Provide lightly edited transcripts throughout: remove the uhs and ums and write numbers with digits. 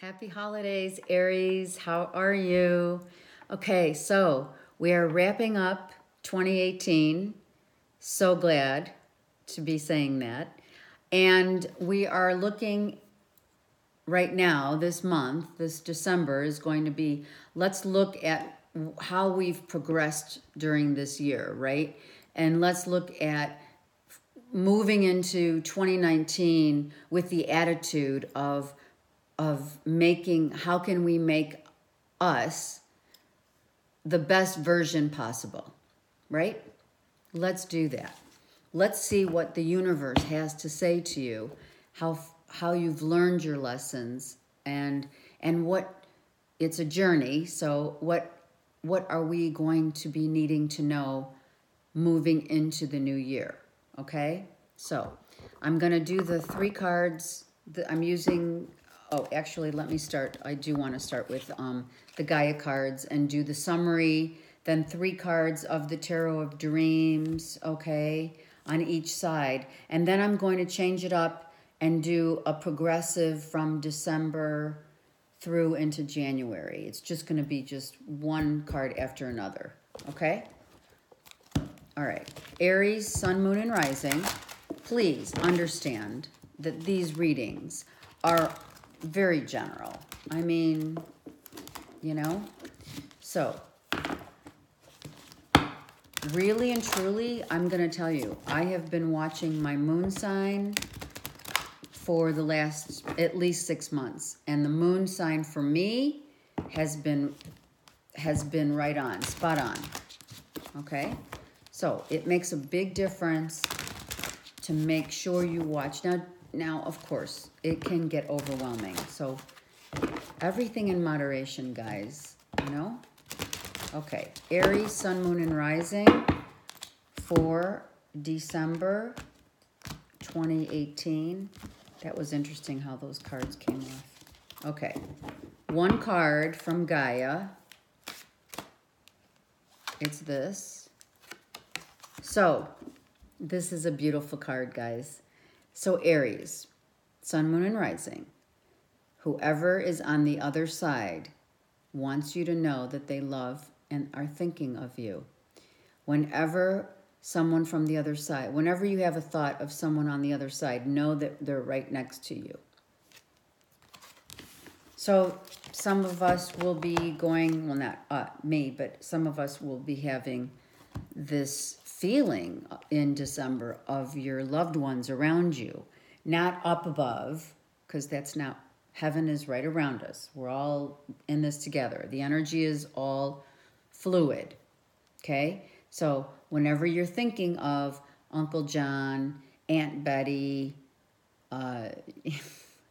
Happy holidays, Aries. How are you? Okay, so we are wrapping up 2018. So glad to be saying that. And we are looking right now, this month, this December is going to be, let's look at how we've progressed during this year, right? And let's look at moving into 2019 with the attitude of making, how can we make us the best version possible, right? Let's do that. Let's see what the universe has to say to you, how you've learned your lessons, and what, it's a journey. So what are we going to be needing to know moving into the new year? Okay, so I'm going to do the three cards that I'm using. Oh, actually, let me start. I do want to start with the Gaia cards and do the summary, then three cards of the Tarot of Dreams, okay, on each side. And then I'm going to change it up and do a progressive from December through into January. It's just going to be just one card after another, okay? All right, Aries, Sun, Moon, and Rising, please understand that these readings are very general. I mean, you know, so really and truly, I'm going to tell you, I have been watching my moon sign for the last at least 6 months. And the moon sign for me has been right on, spot on. Okay? So it makes a big difference to make sure you watch. Now, of course, it can get overwhelming. So everything in moderation, guys, you know? Okay, Aries, Sun, Moon, and Rising for December 2018. That was interesting how those cards came off. Okay, one card from Gaia. It's this. So, this is a beautiful card, guys. So, Aries, Sun, Moon, and Rising, whoever is on the other side wants you to know that they love and are thinking of you. Whenever someone from the other side, whenever you have a thought of someone on the other side, know that they're right next to you. So some of us will be going, well, not me, but some of us will be having this feeling in December of your loved ones around you, not up above, because that's not, heaven is right around us. We're all in this together. The energy is all fluid, okay? So whenever you're thinking of Uncle John, Aunt Betty,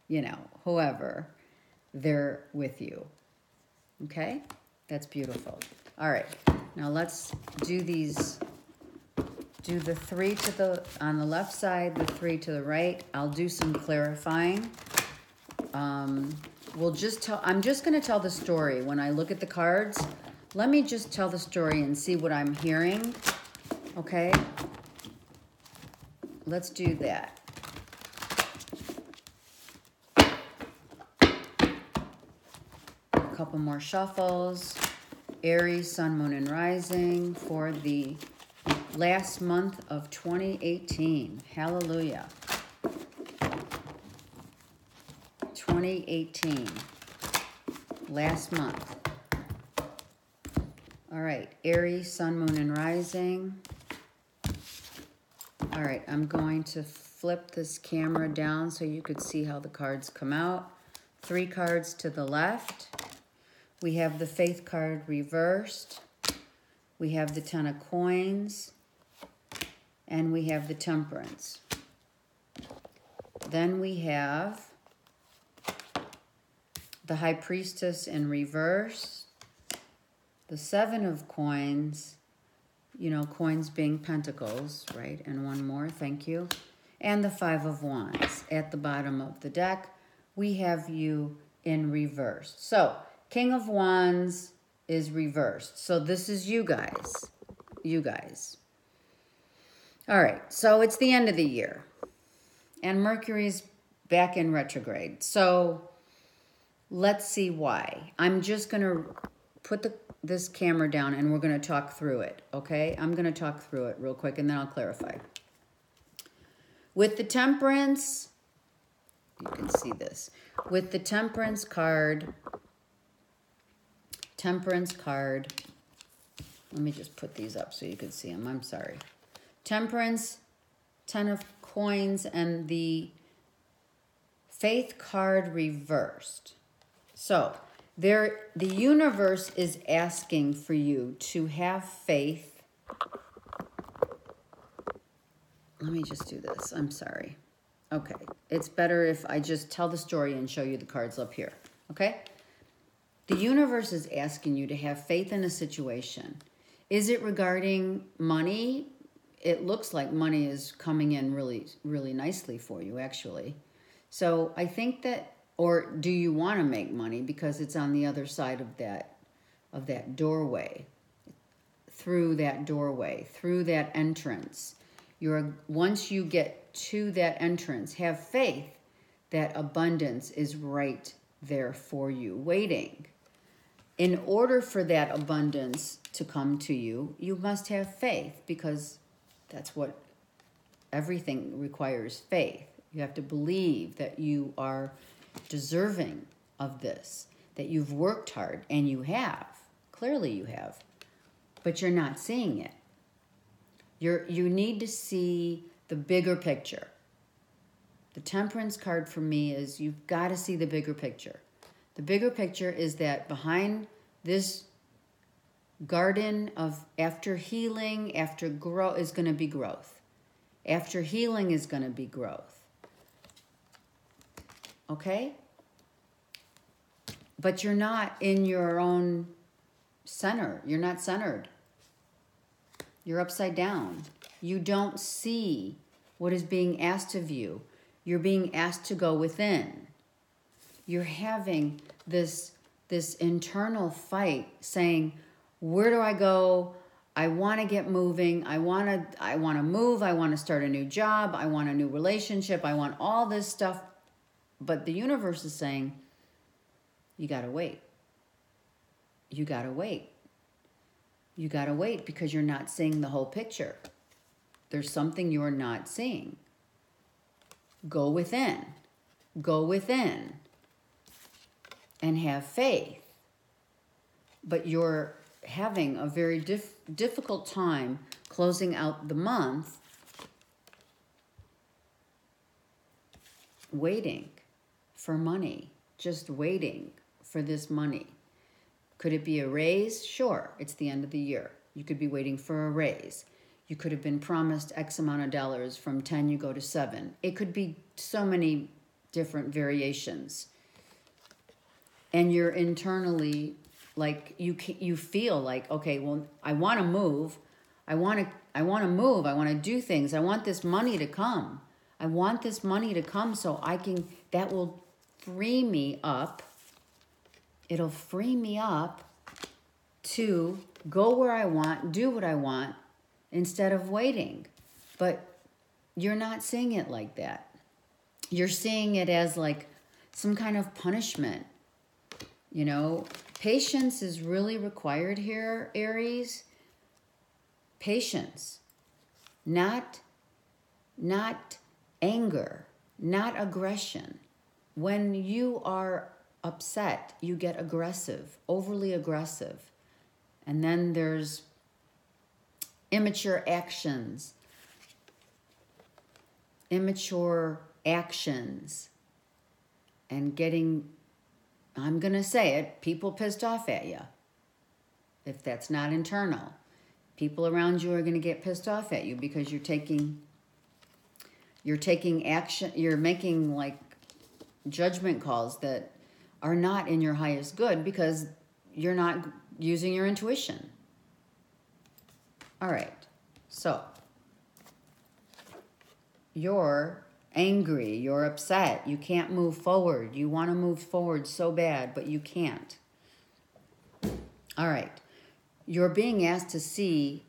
you know, whoever, they're with you, okay? That's beautiful. All right, now let's do these. Do the three on the left side, the three to the right. I'll do some clarifying. I'm just going to tell the story. When I look at the cards, let me just tell the story and see what I'm hearing, okay? Let's do that. A couple more shuffles. Aries, Sun, Moon, and Rising for the last month of 2018. Hallelujah. 2018. Last month. All right. Aries, Sun, Moon, and Rising. All right. I'm going to flip this camera down so you could see how the cards come out. Three cards to the left. We have the Faith card reversed. We have the Ten of Coins. And we have the Temperance. Then we have the High Priestess in reverse. The Seven of Coins. You know, coins being pentacles, right? And one more, thank you. And the Five of Wands. At the bottom of the deck, we have you in reverse. So, King of Wands is reversed. So this is you guys. You guys. All right, so it's the end of the year. And Mercury's back in retrograde. So Let's see why. I'm just going to put this camera down and we're going to talk through it, okay? I'm going to talk through it real quick and then I'll clarify. With the Temperance, you can see this. With the Temperance card, let me just put these up so you can see them. I'm sorry. Temperance, 10 of coins, and the Faith card reversed. So the universe is asking for you to have faith. Let me just do this. I'm sorry. Okay. It's better if I just tell the story and show you the cards up here. Okay? The universe is asking you to have faith in a situation. Is it regarding money? It looks like money is coming in really, really nicely for you, actually. So I think that, or do you want to make money because it's on the other side of that doorway, through that entrance. Once you get to that entrance, have faith that abundance is right there for you, waiting. In order for that abundance to come to you, you must have faith, because that's what everything requires, faith. You have to believe that you are deserving of this, that you've worked hard, and you have. Clearly you have. But you're not seeing it. You need to see the bigger picture. The Temperance card for me is you've got to see the bigger picture. The bigger picture is that behind this garden of after healing, after growth, is going to be growth. After healing is going to be growth. Okay? But you're not in your own center. You're not centered. You're upside down. You don't see what is being asked of you. You're being asked to go within. You're having this internal fight saying, where do I go? I want to get moving. I want to move. I want to start a new job. I want a new relationship. I want all this stuff. But the universe is saying, you got to wait. You got to wait. You got to wait because you're not seeing the whole picture. There's something you're not seeing. Go within. Go within. And have faith. But you're having a very difficult time closing out the month waiting for money, just waiting for this money. Could it be a raise? Sure, it's the end of the year. You could be waiting for a raise. You could have been promised X amount of dollars. From 10, you go to 7. It could be so many different variations. And you're internally, like, you feel like, okay, well, I want to move. I want to move. I want to do things. I want this money to come. I want this money to come so that will free me up. It'll free me up to go where I want, do what I want, instead of waiting. But you're not seeing it like that. You're seeing it as like some kind of punishment. You know, patience is really required here, Aries. Patience. Not anger, not aggression. When you are upset, you get aggressive, overly aggressive. And then there's immature actions. And getting, I'm going to say it, people pissed off at you. If that's not internal. People around you are going to get pissed off at you because you're taking action, you're making like judgment calls that are not in your highest good because you're not using your intuition. All right. So you're angry, you're upset, you can't move forward. You want to move forward so bad, but you can't. All right. You're being asked to see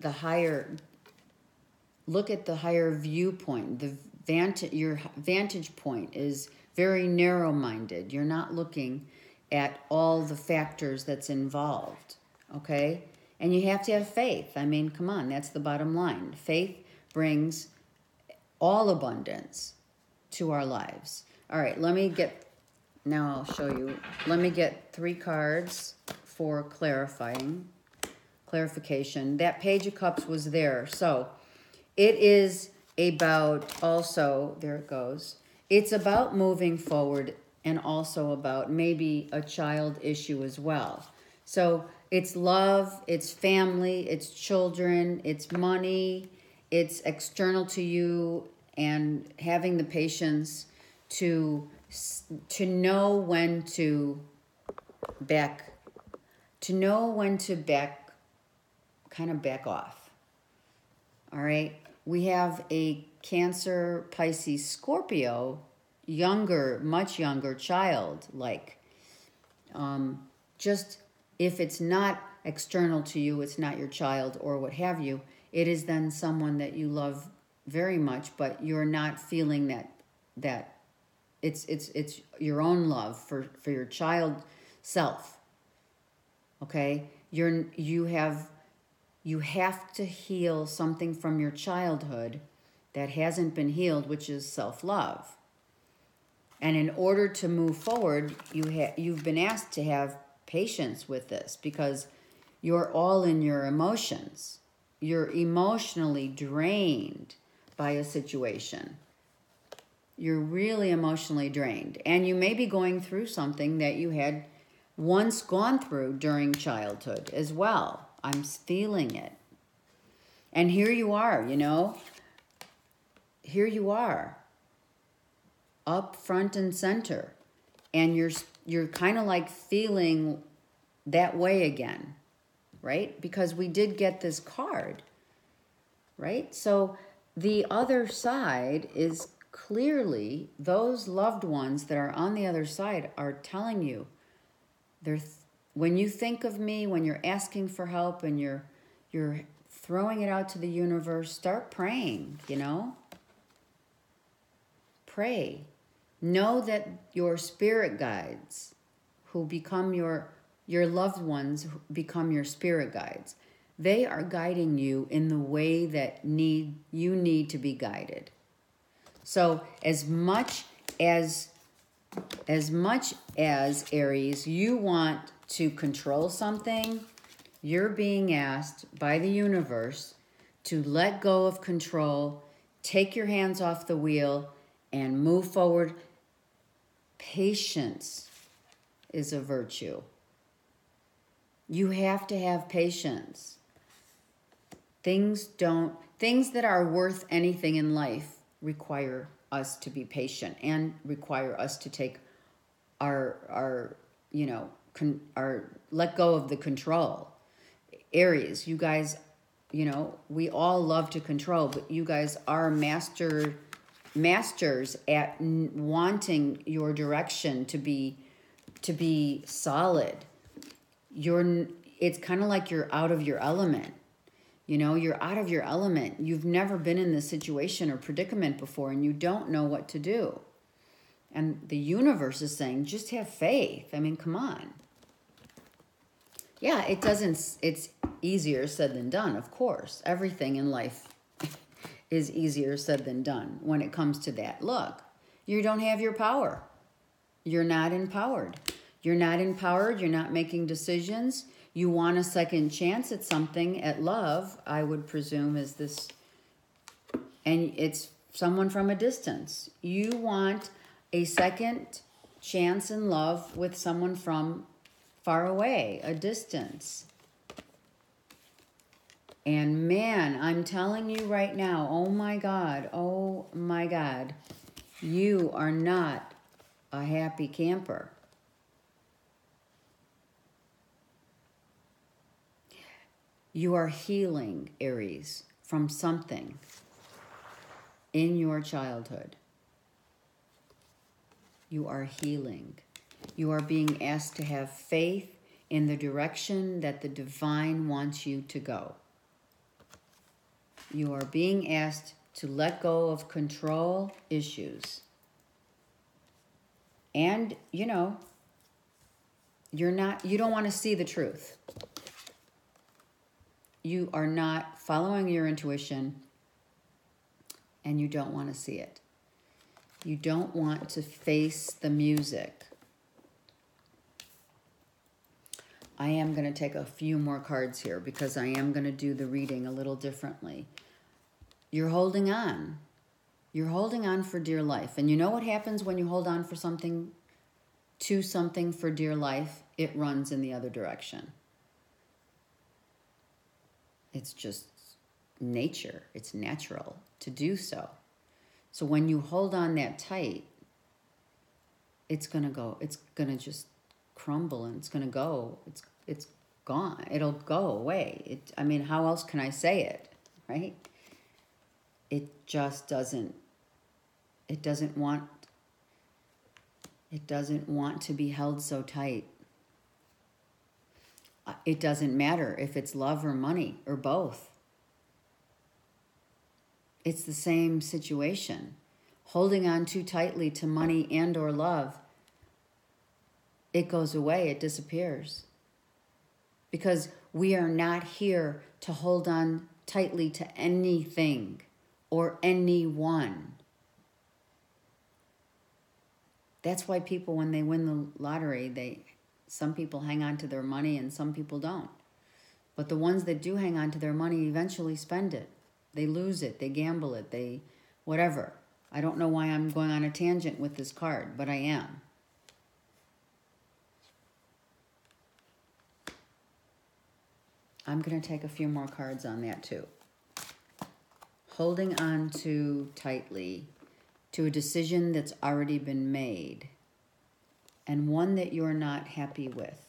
look at the higher viewpoint. Your vantage point is very narrow-minded. You're not looking at all the factors that's involved, okay? And you have to have faith. I mean, come on, that's the bottom line. Faith brings all abundance to our lives. All right, now I'll show you. Let me get 3 cards for clarification. That Page of Cups was there. So it is about also, there it goes. It's about moving forward and also about maybe a child issue as well. So it's love, it's family, it's children, it's money, it's external to you, and having the patience to know when to back kind of back off. All right, we have a Cancer, Pisces, Scorpio, much younger child, like just if it's not external to you, it's not your child or what have you, it is then someone that you love very much, but you're not feeling that it's your own love for your child self. Okay? You have to heal something from your childhood that hasn't been healed, which is self-love. And in order to move forward, you've been asked to have patience with this because you're all in your emotions. You're emotionally drained by a situation. You're really emotionally drained. And you may be going through something that you had once gone through during childhood as well. I'm feeling it. And here you are, Here you are, up front and center. And you're kind of like feeling that way again, right? Because we did get this card, right? So the other side is clearly those loved ones that are on the other side are telling you, when you think of me, when you're asking for help and you're throwing it out to the universe, start praying, Pray. Know that your spirit guides who become your loved ones who become your spirit guides. They are guiding you in the way that you need to be guided. So as much as Aries, you want to control something, you're being asked by the universe to let go of control, take your hands off the wheel, and move forward. Patience is a virtue. You have to have patience. Things that are worth anything in life require us to be patient and require us to take our let go of the control. Aries, you guys, we all love to control, but you guys are masters at wanting your direction to be solid. It's kind of like you're out of your element. You're out of your element. You've never been in this situation or predicament before, and you don't know what to do. And the universe is saying, just have faith. I mean, come on. Yeah, it's easier said than done, of course. Everything in life is easier said than done when it comes to that. Look, you don't have your power. You're not empowered. You're not empowered. You're not making decisions. You want a second chance at something, at love, I would presume, is this, and it's someone from a distance. You want a second chance in love with someone from far away, a distance. And man, I'm telling you right now, oh my God, you are not a happy camper. You are healing, Aries, from something in your childhood. You are healing. You are being asked to have faith in the direction that the divine wants you to go. You are being asked to let go of control issues. And, you don't want to see the truth. You are not following your intuition, and you don't want to see it. You don't want to face the music. I am going to take a few more cards here because I am going to do the reading a little differently. You're holding on. You're holding on for dear life. And you know what happens when you hold on for something, to something for dear life? It runs in the other direction. It's just nature. It's natural to do so. So when you hold on that tight, it's going to go. It's going to just crumble and it's going to go. It's gone. It'll go away. I mean, how else can I say it, right? It just doesn't. It doesn't want to be held so tight. It doesn't matter if it's love or money or both. It's the same situation. Holding on too tightly to money and or love, it goes away, it disappears. Because we are not here to hold on tightly to anything or anyone. That's why people, when they win the lottery, some people hang on to their money and some people don't. But the ones that do hang on to their money eventually spend it. They lose it, they gamble it, they whatever. I don't know why I'm going on a tangent with this card, but I am. I'm going to take a few more cards on that too. Holding on too tightly to a decision that's already been made and one that you're not happy with.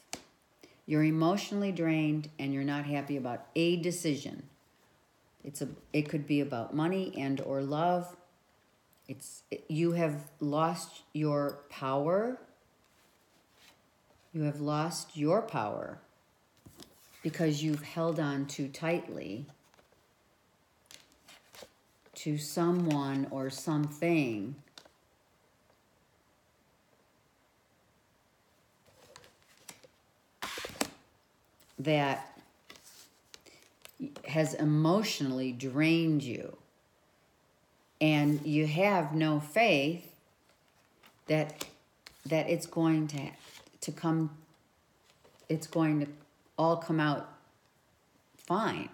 You're emotionally drained and you're not happy about a decision. It could be about money and or love. You have lost your power. You have lost your power because you've held on too tightly to someone or something that has emotionally drained you. And you have no faith that it's going to come, it's going to all come out fine.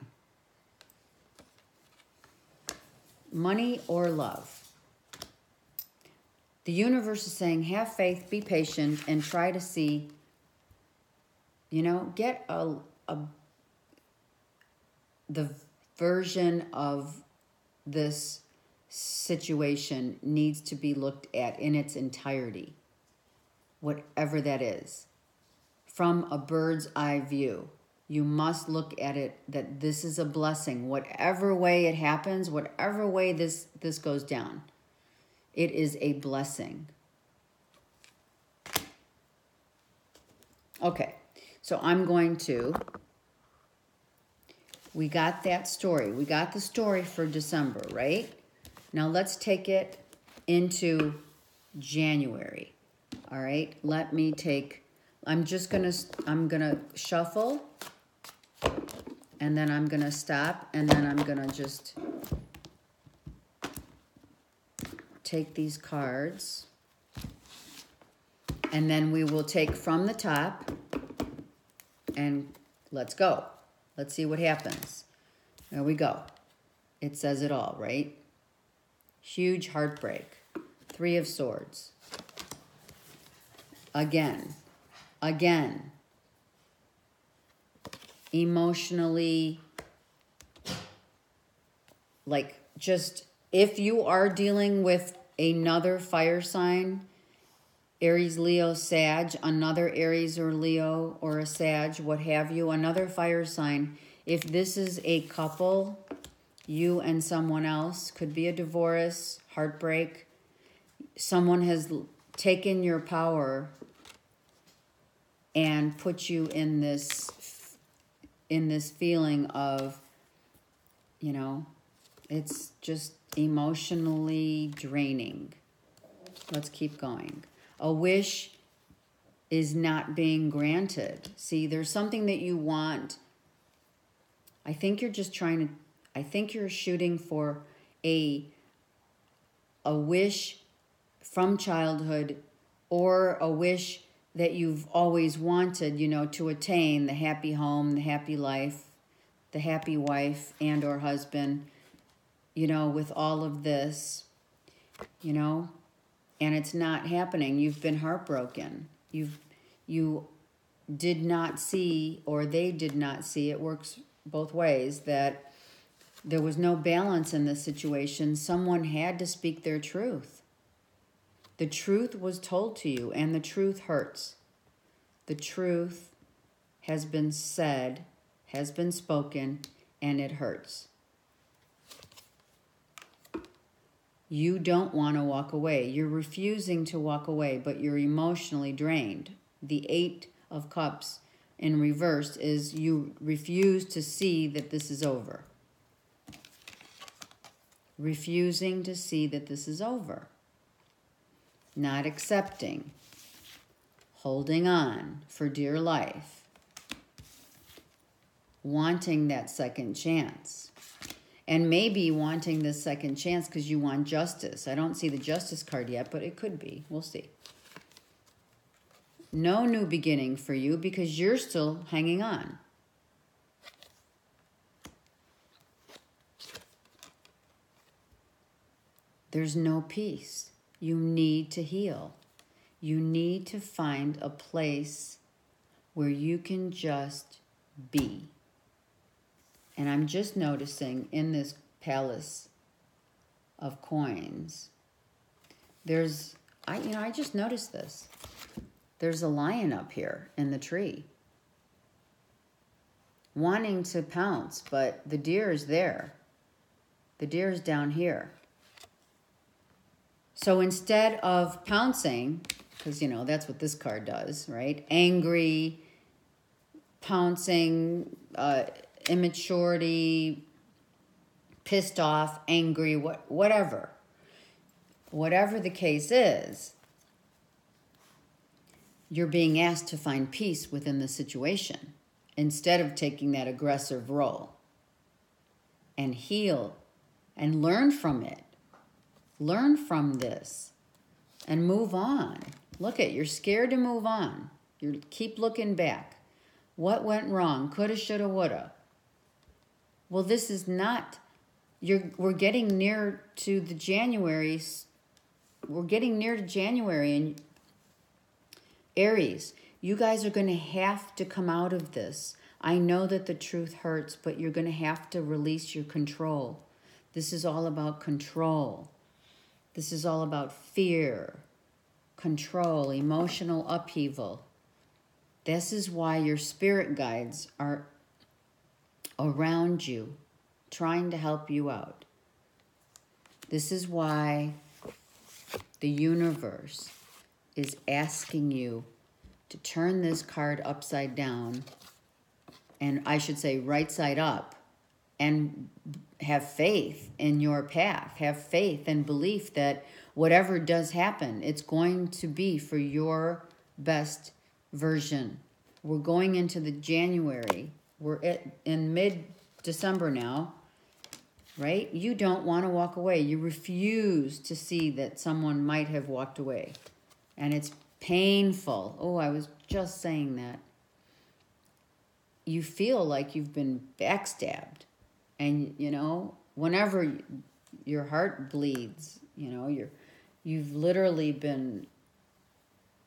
Money or love. The universe is saying, have faith, be patient, and try to see, get the version of this situation needs to be looked at in its entirety, whatever that is, from a bird's eye view. You must look at it that this is a blessing, whatever way it happens, whatever way this goes down. It is a blessing. Okay, so we got that story. We got the story for December, right? Now let's take it into January. All right, I'm gonna shuffle, and then I'm gonna stop, and then I'm gonna just take these cards, and then we will take from the top, and let's go. Let's see what happens. There we go. It says it all, right? Huge heartbreak. 3 of Swords. Again. Emotionally, just if you are dealing with another fire sign, Aries, Leo, Sag, another Aries or Leo or a Sag, what have you, another fire sign. If this is a couple, you and someone else, could be a divorce, heartbreak. Someone has taken your power and put you in this feeling of, it's just emotionally draining. Let's keep going. A wish is not being granted. See, there's something that you want. I think you're just trying to, I think you're shooting for a wish from childhood, or a wish that you've always wanted, you know, to attain the happy home, the happy life, the happy wife and or husband, you know, with all of this, you know, and it's not happening. You've been heartbroken. You did not see, or they did not see, it works both ways, that there was no balance in this situation. Someone had to speak their truth. The truth was told to you, and the truth hurts. The truth has been said, has been spoken, and it hurts. You don't want to walk away. You're refusing to walk away, but you're emotionally drained. The 8 of Cups in reverse is you refuse to see that this is over. Refusing to see that this is over. Not accepting. Holding on for dear life. Wanting that second chance. And maybe wanting this second chance because you want justice. I don't see the justice card yet, but it could be. We'll see. No new beginning for you because you're still hanging on. There's no peace. You need to heal. You need to find a place where you can just be. And I'm just noticing in this palace of coins, I just noticed this. There's a lion up here in the tree, wanting to pounce, but the deer is there. The deer is down here. So instead of pouncing, because, you know, that's what this card does, right? Angry, pouncing, immaturity, pissed off, angry, whatever. Whatever the case is, you're being asked to find peace within the situation instead of taking that aggressive role and heal and learn from it. Learn from this and move on. Look you're scared to move on. You keep looking back. What went wrong? Coulda, shoulda, woulda. Well, this is not, we're getting near to the January. We're getting near to January, and Aries, you guys are going to have to come out of this. I know that the truth hurts, but you're going to have to release your control. This is all about control. This is all about fear, control, emotional upheaval. This is why your spirit guides are around you, trying to help you out. This is why the universe is asking you to turn this card upside down, and I should say right side up, and have faith in your path. Have faith and belief that whatever does happen, it's going to be for your best version. We're going into the January. We're in mid-December now, right? You don't want to walk away. You refuse to see that someone might have walked away. And it's painful. Oh, I was just saying that. You feel like you've been backstabbed. And, you know, whenever your heart bleeds, you know, you've literally been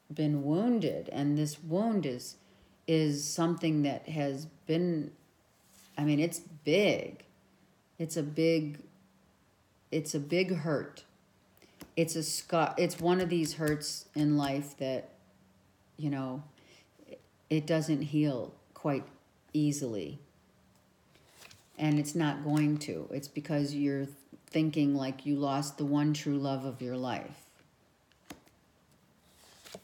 wounded. And this wound is something that has been, I mean, it's big. It's a big hurt. It's a scar. It's one of these hurts in life that, you know, it doesn't heal quite easily. And it's not going to. It's because you're thinking like you lost the one true love of your life.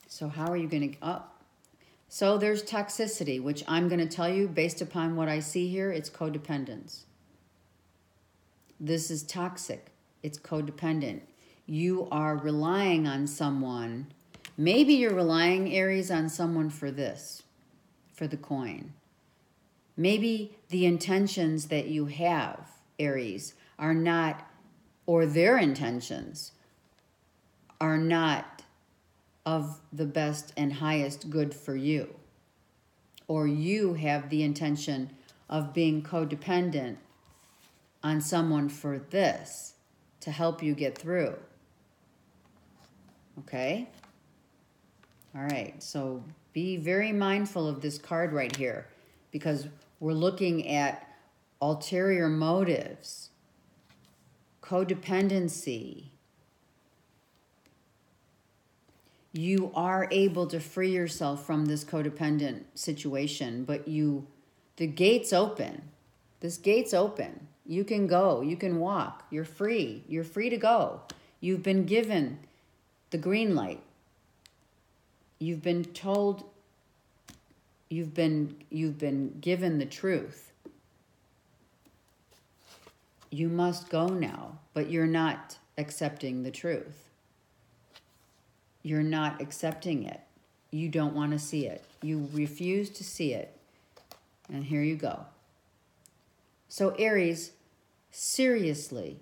So how are you going to... So there's toxicity, which I'm going to tell you, based upon what I see here, it's codependence. This is toxic. It's codependent. You are relying on someone Maybe you're relying, Aries, on someone for this, for the coin. Maybe the intentions that you have, Aries, are not, or their intentions are not of the best and highest good for you. Or you have the intention of being codependent on someone for this to help you get through. Okay? All right, so be very mindful of this card right here, because we're looking at ulterior motives, codependency. You are able to free yourself from this codependent situation, but the gate's open. This gate's open. You can go, you can walk, you're free. You're free to go. You've been given the green light. You've been told, you've been given the truth. You must go now, but you're not accepting the truth. You're not accepting it. You don't want to see it. You refuse to see it. And here you go. So Aries, seriously,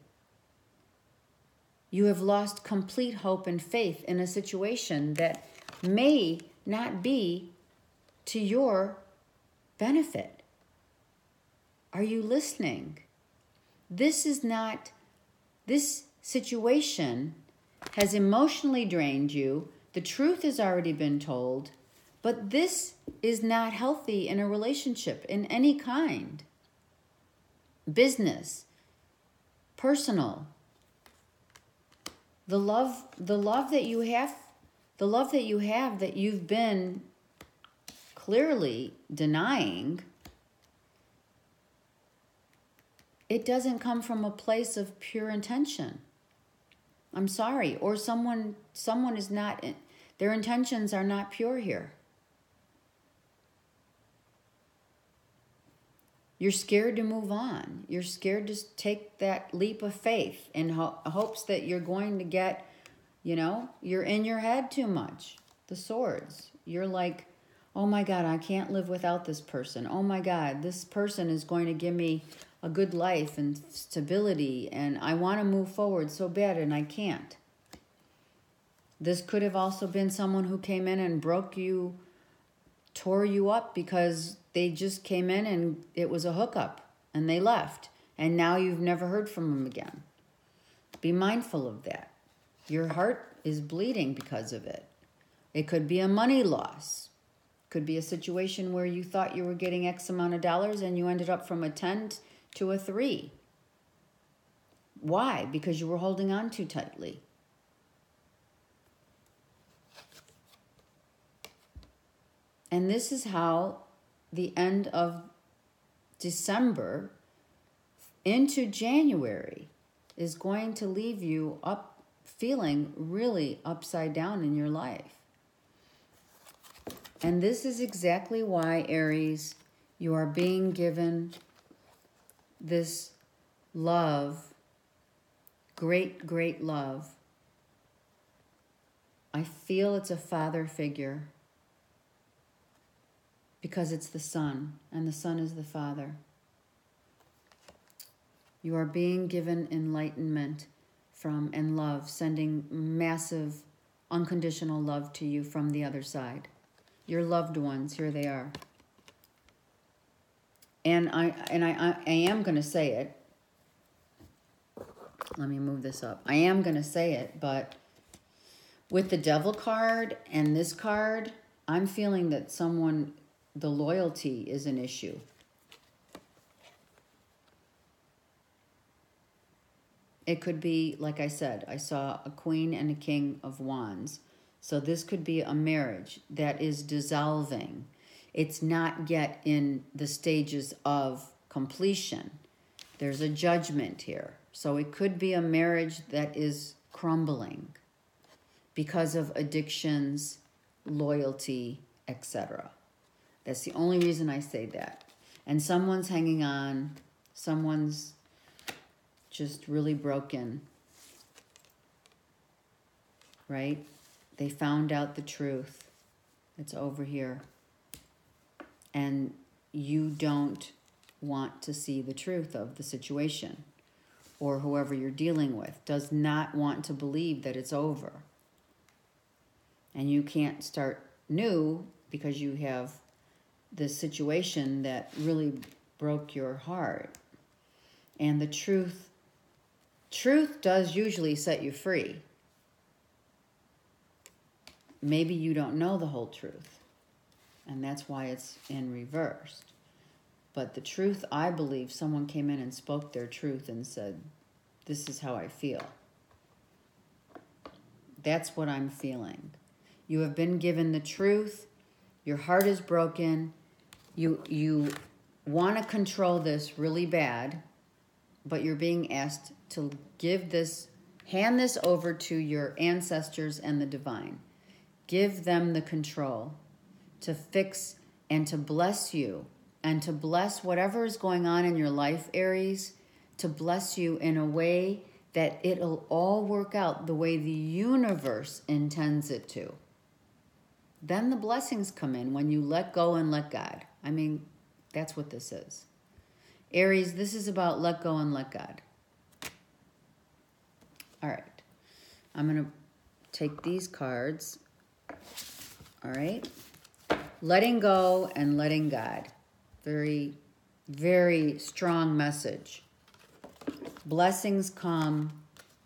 you have lost complete hope and faith in a situation that may not be to your benefit. Are you listening? This situation has emotionally drained you. The truth has already been told, but this is not healthy in a relationship in any kind. Business, personal. The love that you have that you've been clearly denying, it doesn't come from a place of pure intention. I'm sorry. Or someone is not, their intentions are not pure here. You're scared to move on. You're scared to take that leap of faith in hopes that you're going to get, you're in your head too much. The swords. You're like, oh my God, I can't live without this person. Oh my God, this person is going to give me a good life and stability, and I want to move forward so bad and I can't. This could have also been someone who came in and tore you up because they just came in and it was a hookup and they left, and now you've never heard from them again. Be mindful of that. Your heart is bleeding because of it. It could be a money loss. Could be a situation where you thought you were getting X amount of dollars and you ended up from a 10 to a 3. Why? Because you were holding on too tightly. And this is how the end of December into January is going to leave you feeling really upside down in your life. And this is exactly why, Aries, you are being given this love, great, great love. I feel it's a father figure because it's the sun, and the sun is the father. You are being given enlightenment from and love, sending massive, unconditional love to you from the other side. Your loved ones, here they are. And I am going to say it. Let me move this up. I am going to say it, but with the Devil card and this card, I'm feeling that the loyalty is an issue. It could be, like I said, I saw a Queen and a King of Wands. So this could be a marriage that is dissolving. It's not yet in the stages of completion. There's a judgment here. So it could be a marriage that is crumbling because of addictions, loyalty, etc. That's the only reason I say that. And someone's hanging on. Someone's just really broken. Right? They found out the truth. It's over here. And you don't want to see the truth of the situation, or whoever you're dealing with does not want to believe that it's over. And you can't start new because you have this situation that really broke your heart. And the truth does usually set you free. Maybe you don't know the whole truth, and that's why it's in reversed. But the truth, I believe, someone came in and spoke their truth and said, this is how I feel. That's what I'm feeling. You have been given the truth. Your heart is broken. You want to control this really bad, but you're being asked to hand this over to your ancestors and the divine. Give them the control to fix and to bless you and to bless whatever is going on in your life, Aries, to bless you in a way that it'll all work out the way the universe intends it to. Then the blessings come in when you let go and let God. I mean, that's what this is. Aries, this is about let go and let God. All right. I'm going to take these cards. All right. Letting go and letting God. Very, very strong message. Blessings come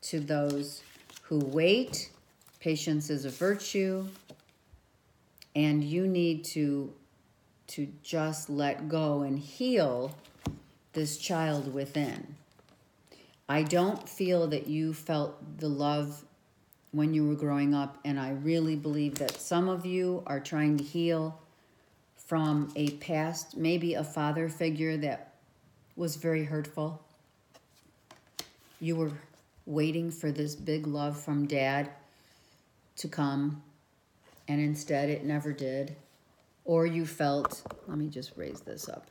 to those who wait. Patience is a virtue. And you need to just let go and heal this child within. I don't feel that you felt the love when you were growing up, and I really believe that some of you are trying to heal from a past, maybe a father figure that was very hurtful. You were waiting for this big love from Dad to come, and instead it never did. Or you felt, let me just raise this up,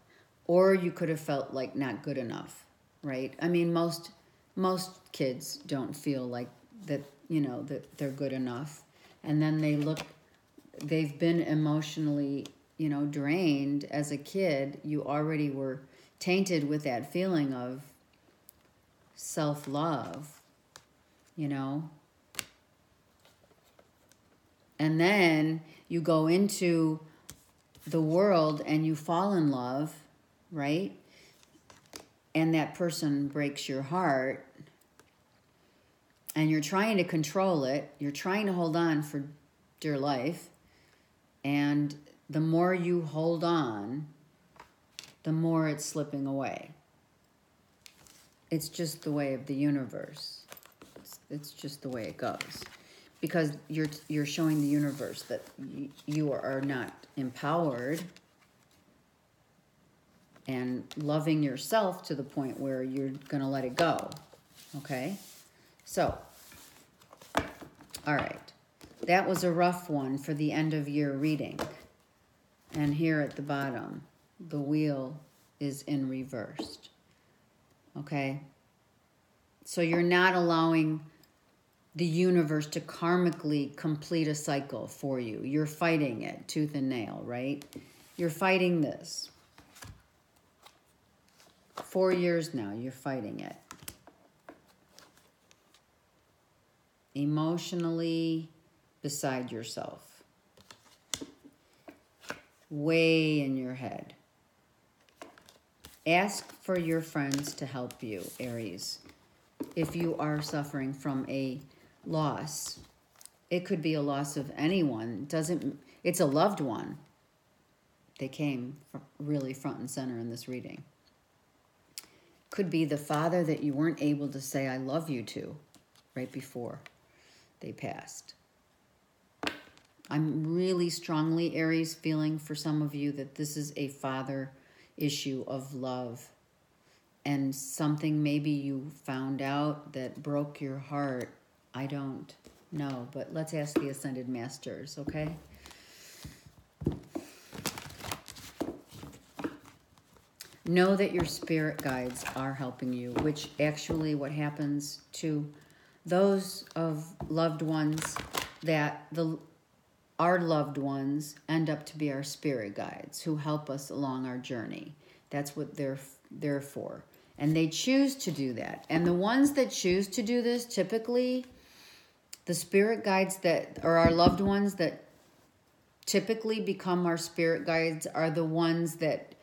or you could have felt like not good enough, right? I mean, most kids don't feel like that, that they're good enough. And then they've been emotionally, drained as a kid. You already were tainted with that feeling of self-love, And then you go into the world and you fall in love, right? And that person breaks your heart, and you're trying to control it. You're trying to hold on for dear life. And the more you hold on, the more it's slipping away. It's just the way of the universe. It's just the way it goes. Because you're showing the universe that you are not empowered and loving yourself to the point where you're going to let it go. Okay? So, all right. That was a rough one for the end of year reading. And here at the bottom, the wheel is in reversed. Okay? So you're not allowing the universe to karmically complete a cycle for you. You're fighting it tooth and nail, right? You're fighting this. 4 years now, you're fighting it. Emotionally beside yourself. Way in your head. Ask for your friends to help you, Aries. If you are suffering from a loss, it could be a loss of anyone. It's a loved one. They came really front and center in this reading. Could be the father that you weren't able to say I love you to right before they passed. I'm really strongly, Aries, feeling for some of you that this is a father issue of love. And something maybe you found out that broke your heart. I don't know, but let's ask the Ascended Masters, okay? Know that your spirit guides are helping you, which actually what happens to those of loved ones that our loved ones end up to be our spirit guides who help us along our journey. That's what they're for. And they choose to do that. And the ones that choose to do this, typically, the spirit guides that are our loved ones that typically become our spirit guides are the ones that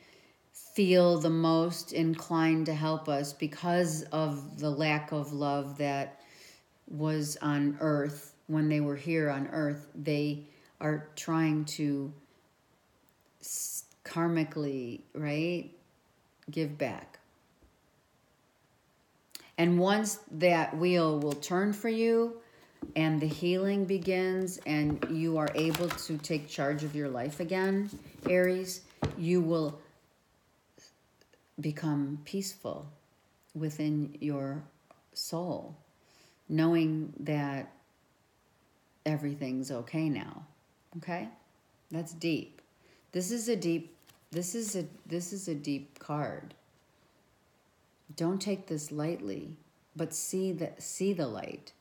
feel the most inclined to help us because of the lack of love that was on earth when they were here on earth. They are trying to karmically, right, give back. And once that wheel will turn for you and the healing begins and you are able to take charge of your life again, Aries, you will become peaceful within your soul, knowing that everything's okay now. Okay? That's deep. This is a deep card. Don't take this lightly, but see the light.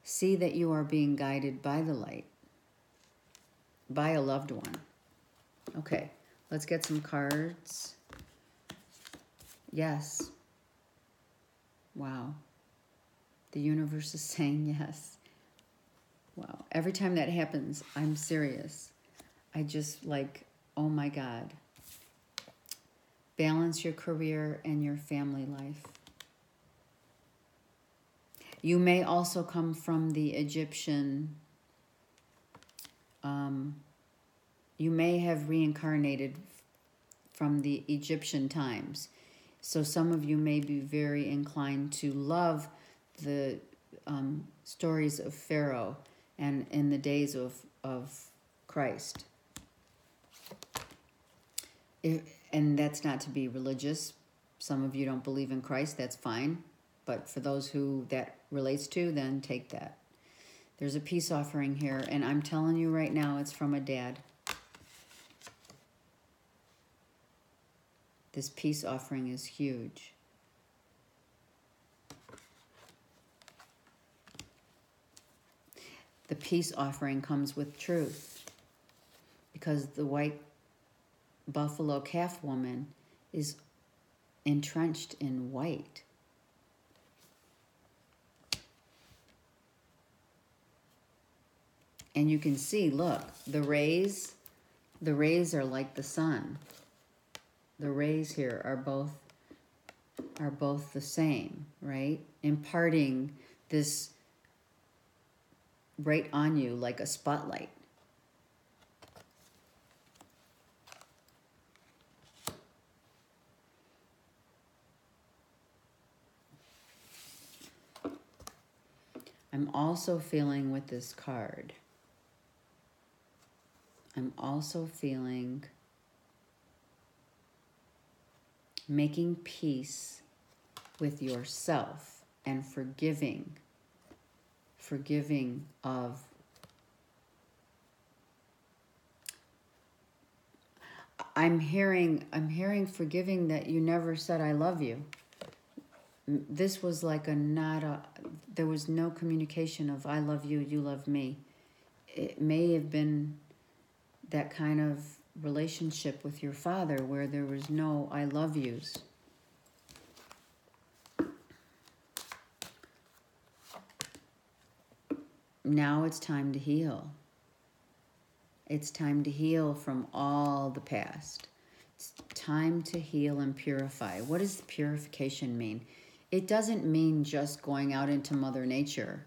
See that you are being guided by the light, by a loved one. Okay, let's get some cards. Yes. Wow. The universe is saying yes. Wow. Every time that happens, I'm serious. I just like, oh my God. Balance your career and your family life. You may also come from the Egyptian, you may have reincarnated from the Egyptian times. So some of you may be very inclined to love the stories of Pharaoh and in the days of Christ. And that's not to be religious. Some of you don't believe in Christ, that's fine. But for those who that relates to, then take that. There's a peace offering here, and I'm telling you right now, it's from a dad. This peace offering is huge. The peace offering comes with truth, because the white buffalo calf woman is entrenched in white. And you can see, look, the rays are like the sun. The rays here are both the same, right? Imparting this right on you like a spotlight. I'm also feeling with this card, I'm also feeling making peace with yourself and forgiving of I'm hearing forgiving that you never said I love you. This was like there was no communication of I love you, you love me. It may have been that kind of relationship with your father where there was no I love yous. Now it's time to heal. It's time to heal from all the past. It's time to heal and purify. What does purification mean? It doesn't mean just going out into Mother Nature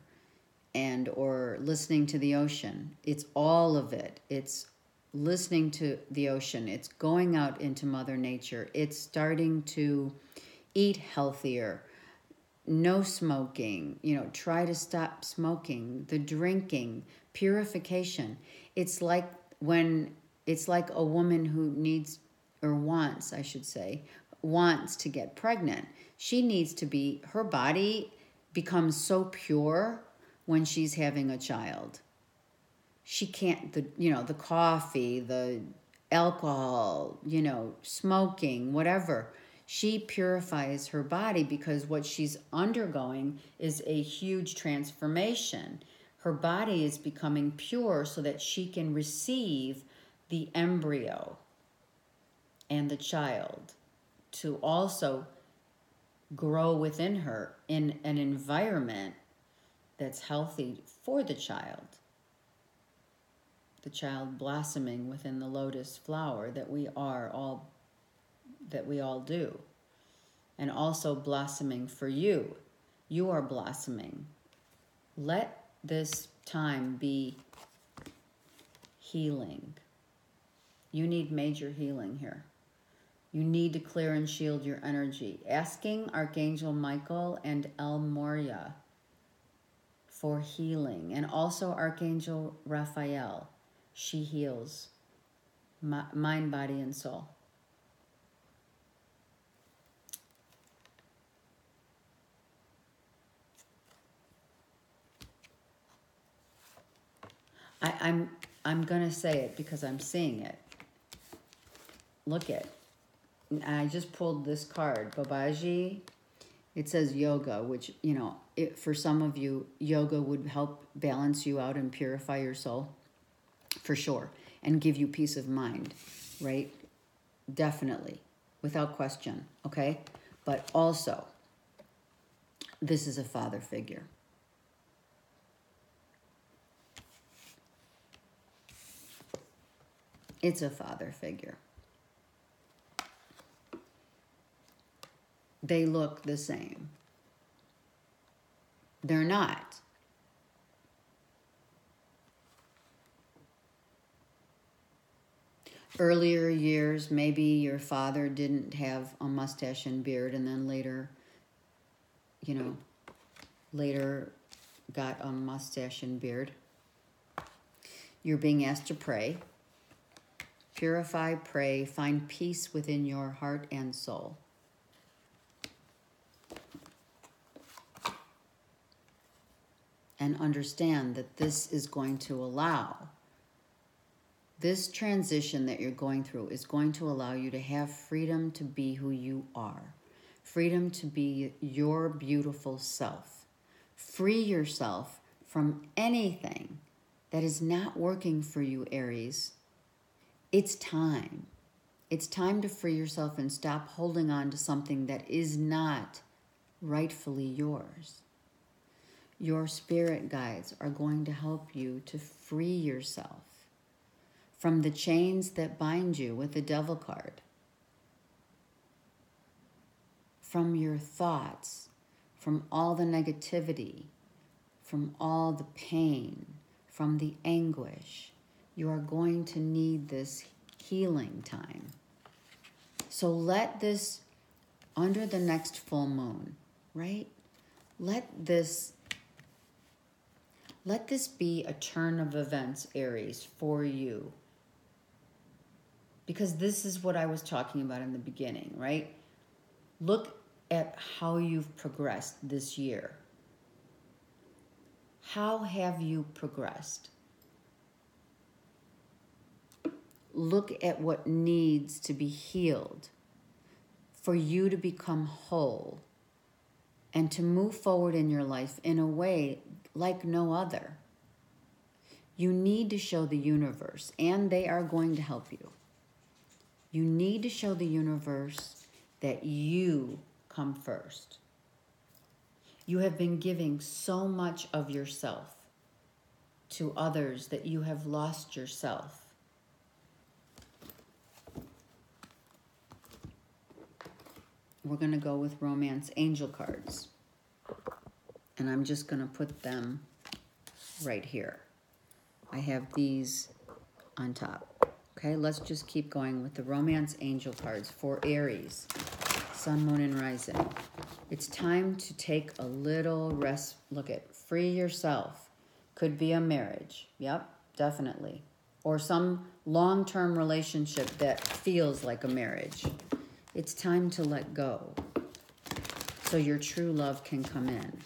or listening to the ocean. It's all of it. It's listening to the ocean. It's going out into Mother Nature. It's starting to eat healthier. No smoking, try to stop smoking, the drinking, purification. It's like a woman who needs, or wants, I should say, wants to get pregnant. She needs to her body becomes so pure when she's having a child. She can't, the coffee, the alcohol, smoking, whatever. She purifies her body because what she's undergoing is a huge transformation. Her body is becoming pure so that she can receive the embryo and the child to also grow within her in an environment that's healthy for the child blossoming within the lotus flower that we all do, and also blossoming for you. You are blossoming. Let this time be healing. You need major healing here. You need to clear and shield your energy. Asking Archangel Michael and El Moria for healing, and also Archangel Raphael. She heals mind, body, and soul. I'm gonna say it because I'm seeing it. Look it. I just pulled this card, Babaji. It says yoga, which, for some of you, yoga would help balance you out and purify your soul, for sure, and give you peace of mind, right? Definitely, without question, okay? But also, this is a father figure. It's a father figure. They look the same. They're not. Earlier years, maybe your father didn't have a mustache and beard, and then later got a mustache and beard. You're being asked to pray. Purify, pray, find peace within your heart and soul. And understand that this is going to allow, this transition that you're going through is going to allow you to have freedom to be who you are. Freedom to be your beautiful self. Free yourself from anything that is not working for you, Aries. It's time. It's time to free yourself and stop holding on to something that is not rightfully yours. Your spirit guides are going to help you to free yourself from the chains that bind you with the devil card, from your thoughts, from all the negativity, from all the pain, from the anguish. You are going to need this healing time. So let this, under the next full moon, right? Let this be a turn of events, Aries, for you. Because this is what I was talking about in the beginning, right? Look at how you've progressed this year. How have you progressed? Look at what needs to be healed for you to become whole and to move forward in your life in a way like no other. You need to show the universe, and they are going to help you. You need to show the universe that you come first. You have been giving so much of yourself to others that you have lost yourself. We're going to go with romance angel cards. And I'm just going to put them right here. I have these on top. Okay, let's just keep going with the romance angel cards for Aries, Sun, Moon, and Rising. It's time to take a little rest. Look at free yourself. Could be a marriage. Yep, definitely. Or some long-term relationship that feels like a marriage. It's time to let go so your true love can come in.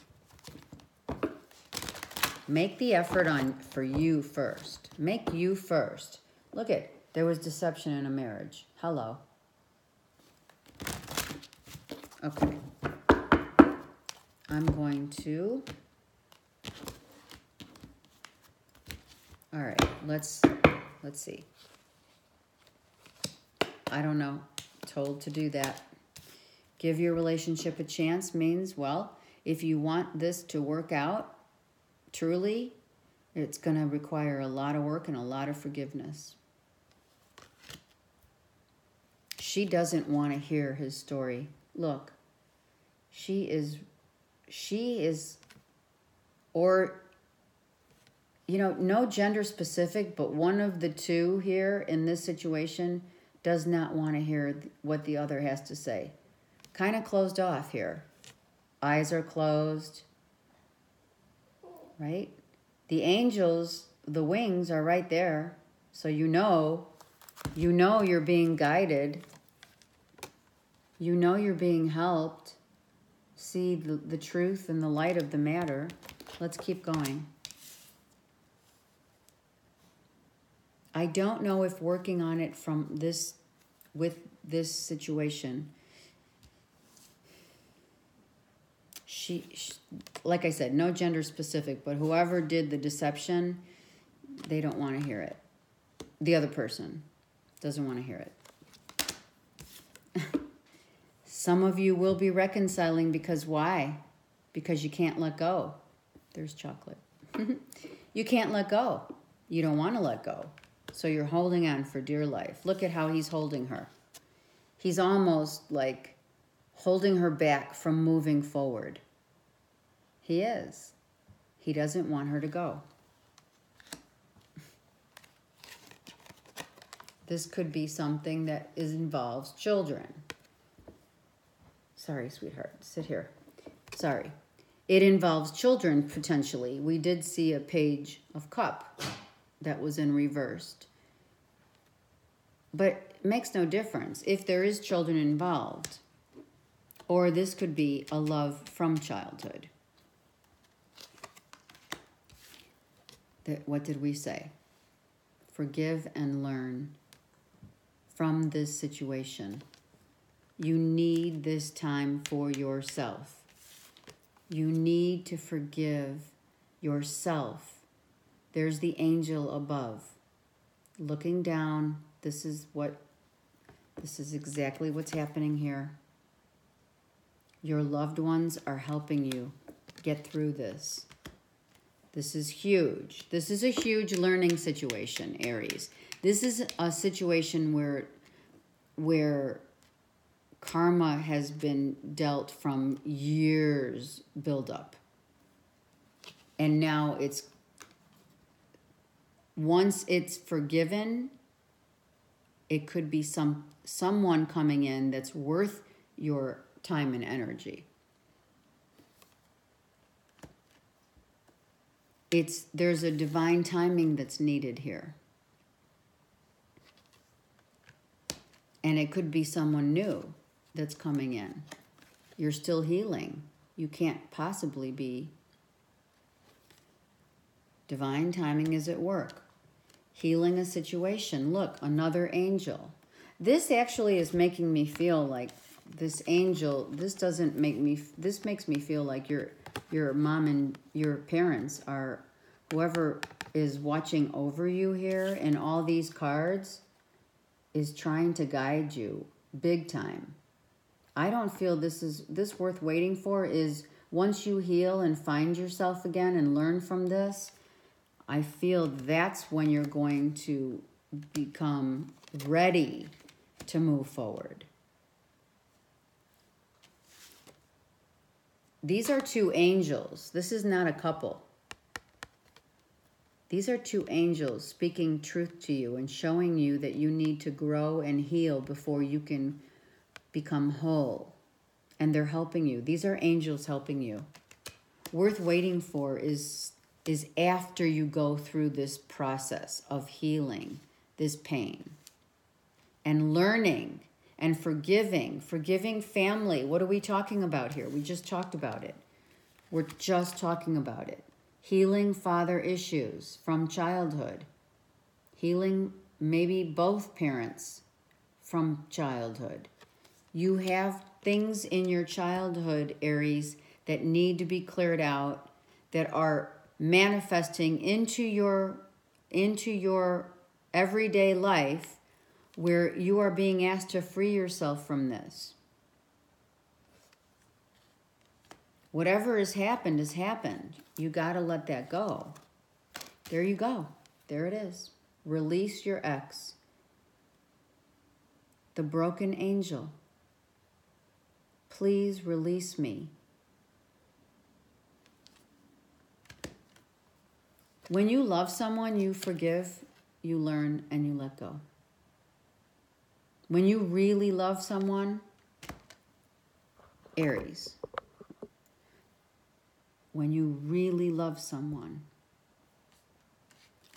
Make the effort for you first. Make you first. Look at, there was deception in a marriage. Hello. Okay. I'm going to All right, let's see. I don't know. Told to do that. Give your relationship a chance means, well, if you want this to work out truly, it's going to require a lot of work and a lot of forgiveness. She doesn't want to hear his story. Look, she is, or, no gender specific, but one of the two here in this situation does not want to hear what the other has to say. Kind of closed off here. Eyes are closed, right? The angels, the wings are right there. So you know you're being guided. You know you're being helped. See the truth and the light of the matter. Let's keep going. I don't know if working on it with this situation, she, like I said, no gender specific, but whoever did the deception, they don't want to hear it. The other person doesn't want to hear it. Some of you will be reconciling because why? Because you can't let go. There's chocolate. You can't let go. You don't want to let go. So you're holding on for dear life. Look at how he's holding her. He's almost like holding her back from moving forward. He is. He doesn't want her to go. This could be something that involves children. Sorry, sweetheart. Sit here. Sorry. It involves children, potentially. We did see a page of cup that was in reversed. But it makes no difference if there is children involved. Or this could be a love from childhood. What did we say? Forgive and learn from this situation. You need this time for yourself. You need to forgive yourself. There's the angel above. Looking down, this is exactly what's happening here. Your loved ones are helping you get through this. This is huge. This is a huge learning situation, Aries. This is a situation where karma has been dealt from years buildup. And now once it's forgiven, it could be someone coming in that's worth your time and energy. There's a divine timing that's needed here. And it could be someone new that's coming in. You're still healing. You can't possibly be. Divine timing is at work. Healing a situation. Look, another angel. This actually is making me feel like this angel, this makes me feel like your mom and your parents are, whoever is watching over you here and all these cards is trying to guide you big time. I don't feel this worth waiting for. Is once you heal and find yourself again and learn from this, I feel that's when you're going to become ready to move forward. These are two angels. This is not a couple. These are two angels speaking truth to you and showing you that you need to grow and heal before you can become whole. And they're helping you. These are angels helping you. Worth waiting for is after you go through this process of healing this pain and learning and forgiving family. What are we talking about here? We just talked about it. We're just talking about it. Healing father issues from childhood. Healing maybe both parents from childhood. You have things in your childhood, Aries, that need to be cleared out, that are manifesting into your into your everyday life where you are being asked to free yourself from this. Whatever has happened has happened. You got to let that go. There you go. There it is. Release your ex. The broken angel. Please release me. When you love someone, you forgive, you learn, and you let go. When you really love someone, Aries. When you really love someone,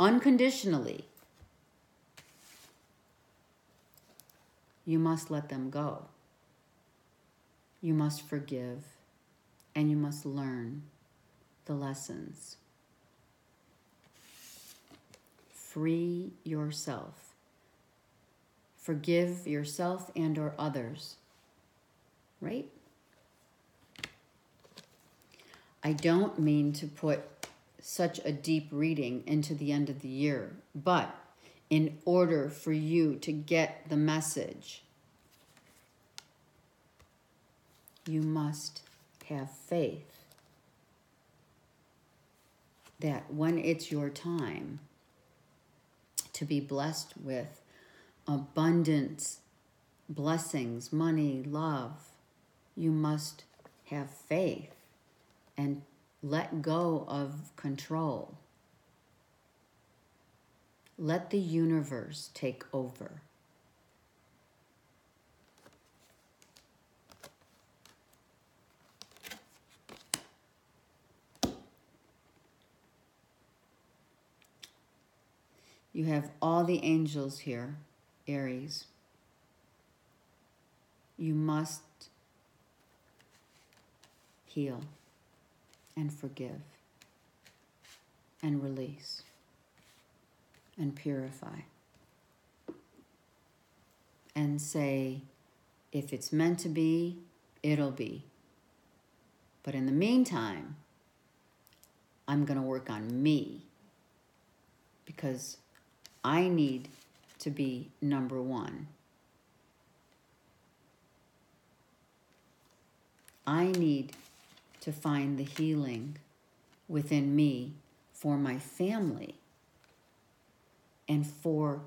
unconditionally, you must let them go. You must forgive, and you must learn the lessons. Free yourself. Forgive yourself and or others. Right? I don't mean to put such a deep reading into the end of the year, but in order for you to get the message, you must have faith that when it's your time to be blessed with abundant blessings, money, love, you must have faith and let go of control. Let the universe take over. You have all the angels here, Aries. You must heal and forgive and release and purify and say, if it's meant to be, it'll be. But in the meantime, I'm going to work on me because I need to be number one. I need to find the healing within me for my family and for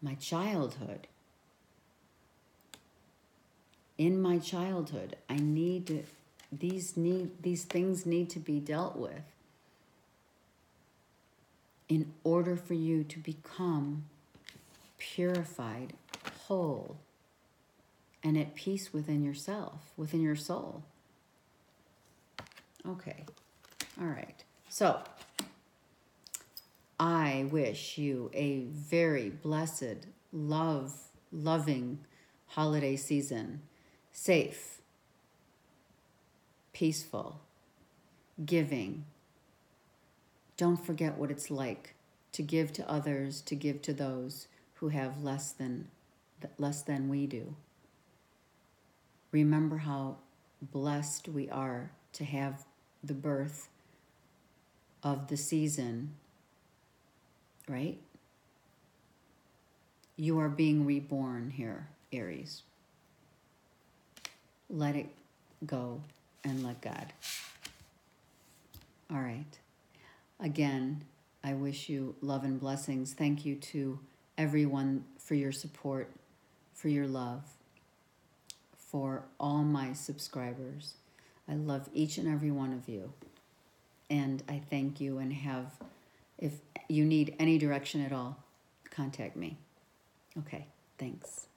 my childhood. In my childhood, I need to, these things need to be dealt with in order for you to become purified, whole, and at peace within yourself, within your soul. Okay, all right. So, I wish you a very blessed, loving holiday season. Safe, peaceful, giving. Don't forget what it's like to give to others, to give to those who have less than we do. Remember how blessed we are to have the birth of the season, right? You are being reborn here, Aries. Let it go and let God. All right. Again, I wish you love and blessings. Thank you to everyone for your support, for your love, for all my subscribers. I love each and every one of you. And I thank you and if you need any direction at all, contact me. Okay, thanks.